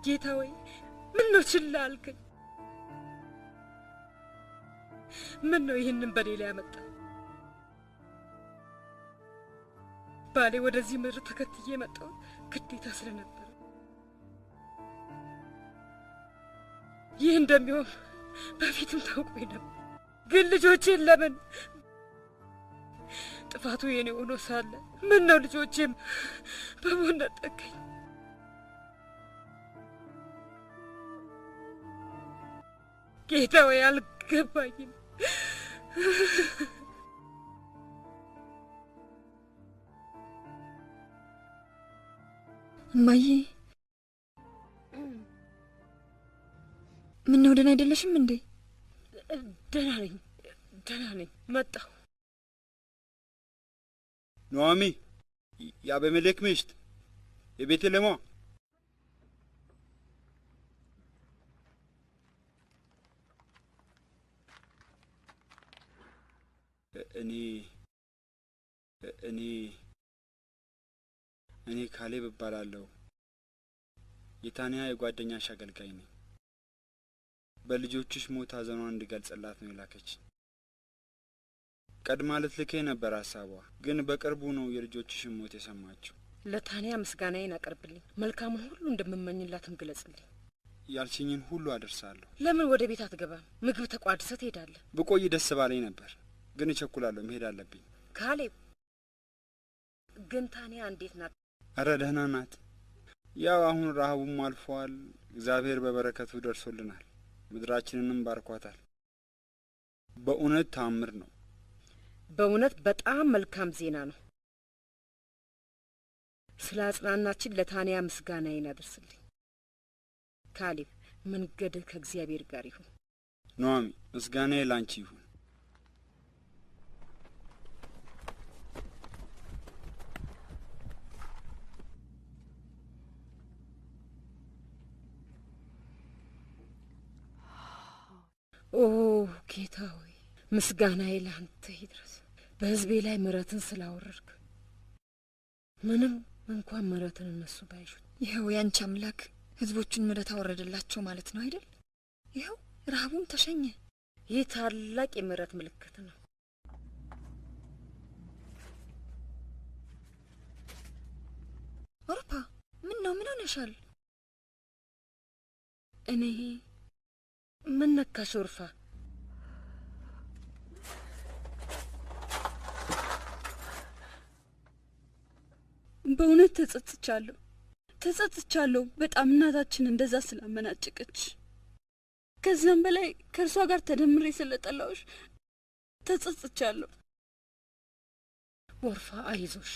ጌታ ሆይ ምን ነው ችላ አልከኝ? ምን ነው ይህንን በኔ ላይ ያመጣ? ባሌ ወደዚህ ምድር ተከትዬ መጣሁ ግዴታ ስለነበር ይህ እንደሚሆን በፊትም ታውቆኝ ነበር። ግን ልጆቼን ለምን ጥፋቱ የኔ ሆኖ ሳለ ምን ነው ልጆቼም በሞት ነጠቀኝ? ጌታ ሆይ አልገባኝም። እማዬ ምን ነው ደህና አይደለሽም እንዴ? ደህና ነኝ መጣሁ። ኑሐሚ የአቤሜሌክ ሚስት የቤተልሔሟ እኔ ካሌብ እባላለሁ። የታንያ የጓደኛሽ አገልጋይ ነኝ። በልጆችሽ ሞት ሐዘኗን እንድገልጽላት ነው የላከች። ቀድማ ልትልከኝ ነበር ሐሳቧ፣ ግን በቅርቡ ነው የልጆችሽን ሞት የሰማችው። ለታንያ ምስጋናዬን አቀርብልኝ፣ መልካሙን ሁሉ እንደምመኝላትም ግለጽልኝ። ያልሽኝን ሁሉ አደርሳለሁ። ለምን ወደ ቤት አትገባም? ምግብ ተቋድሰህ ትሄዳለህ። ብቆይ ደስ ባለኝ ነበር፣ ግን እቸኩላለሁ፣ መሄድ አለብኝ። ካሌብ ግን ታንያ እንዴት ናት? አረ ደህና ናት። ያው አሁን ረሃቡም አልፏል። እግዚአብሔር በበረከቱ ደርሶልናል፣ ምድራችንንም ባርኳታል። በእውነት ተአምር ነው። በእውነት በጣም መልካም ዜና ነው። ስለ አጽናናችን ለታንያ ምስጋናዬን አድርስልኝ። ካሌብ መንገድህ ከእግዚአብሔር ጋር ይሁን። ኑሐሚ ምስጋናዬ ላንቺ ይሁን። ኦ ጌታ ሆይ ምስጋናዬ ላንተ ይድረስ። በሕዝቤ ላይ ምሕረትን ስላወረድክ ምንም እንኳን ምሕረትን እነሱ ባይሹት፣ ይኸው ያንቺ አምላክ ሕዝቦቹን ምሕረት አወረደላቸው ማለት ነው አይደል? ይኸው ረሃቡም ተሸኘ። ይህ ታላቅ የምሕረት ምልክት ነው። ኦርፓ ምን ነው? ምን ሆነሻል? እኔ ምን ነካሽ ኦርፋ? በእውነት ተጸጽቻለሁ በጣም እናታችን እንደዛ ስላመናጨቀች። ከዚያም በላይ ከእርሷ ጋር ተደምሬ ስለጠላሁሽ ተጸጽቻለሁ። ኦርፋ አይዞሽ፣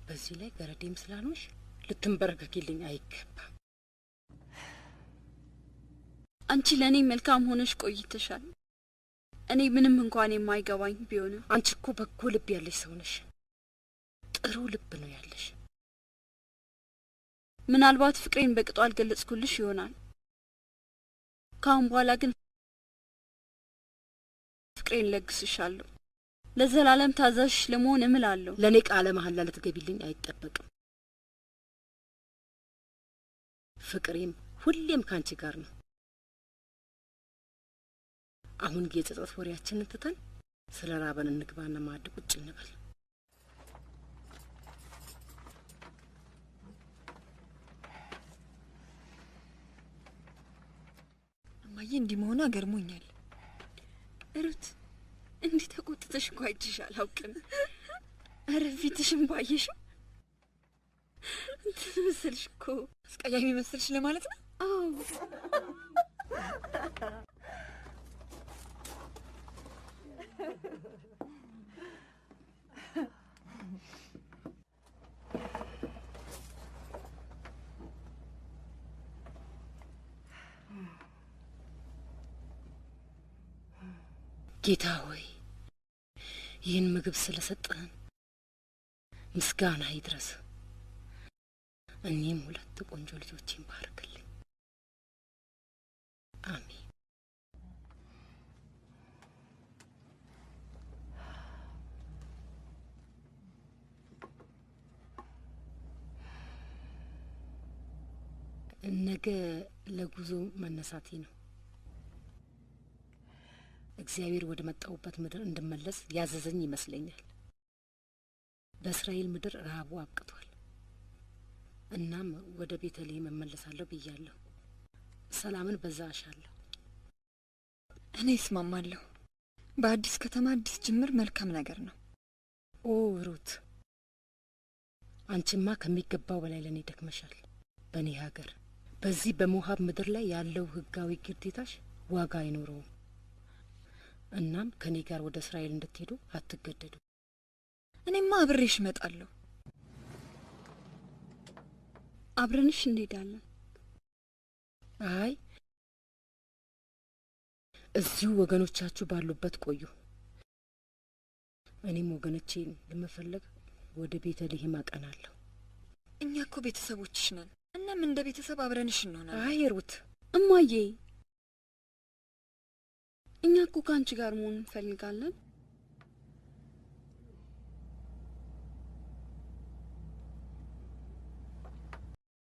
በዚህ ላይ ገረዴም ስላልሆንሽ ልትንበረከኪልኝ አይገባም። አንቺ ለእኔ መልካም ሆነሽ ቆይተሻል። እኔ ምንም እንኳን የማይገባኝ ቢሆንም አንቺ እኮ በጎ ልብ ያለሽ ሰው ነሽ። ጥሩ ልብ ነው ያለሽ። ምናልባት ፍቅሬን በቅጡ አልገለጽኩልሽ ይሆናል። ካሁን በኋላ ግን ፍቅሬን ለግስሻለሁ። ለዘላለም ታዛዥሽ ለመሆን እምላለሁ። ለእኔ ቃለ መሐላ ልትገቢልኝ አይጠበቅም። ፍቅሬም ሁሌም ካንቺ ጋር ነው። አሁን የጸጸት ወሬያችንን ትተን ስለ ራበን እንግባና ማዕድ ቁጭ እንበል። እማዬ እንዲህ መሆኗ ገርሞኛል። ሩት እንዲህ ተቆጥተሽ እኮ አይቼሽ አላውቅም። ኧረ ፊትሽን ባየሽው እንትን መሰልሽ እኮ። አስቀያሚ መሰልሽ ለማለት ነው? አዎ። ጌታ ሆይ ይህን ምግብ ስለሰጠህን ምስጋና ይድረስ። እኔም ሁለት ቆንጆ ልጆችን ባርክልኝ። አሜን። ነገ ለጉዞ መነሳቴ ነው። እግዚአብሔር ወደ መጣሁበት ምድር እንድመለስ ያዘዘኝ ይመስለኛል። በእስራኤል ምድር ረሃቡ አብቅቷል። እናም ወደ ቤተልሔም እመለሳለሁ ብያለሁ። ሰላምን በዛ አሻለሁ። እኔ እስማማለሁ። በአዲስ ከተማ አዲስ ጅምር መልካም ነገር ነው። ኦ ሩት፣ አንቺማ ከሚገባው በላይ ለእኔ ደክመሻል። በእኔ ሀገር በዚህ በሞሀብ ምድር ላይ ያለው ህጋዊ ግዴታሽ ዋጋ አይኖረውም። እናም ከኔ ጋር ወደ እስራኤል እንድትሄዱ አትገደዱ። እኔማ አብሬሽ እመጣለሁ። አብረንሽ እንሄዳለን። አይ እዚሁ ወገኖቻችሁ ባሉበት ቆዩ። እኔም ወገኖቼን ለመፈለግ ወደ ቤተልሔም አቀናለሁ። እኛ እኮ ቤተሰቦችሽ ነን። እናም እንደ ቤተሰብ አብረንሽ እንሆናለን። አይ ሩት፣ እማዬ፣ እኛ እኮ ከአንቺ ጋር መሆን እንፈልጋለን።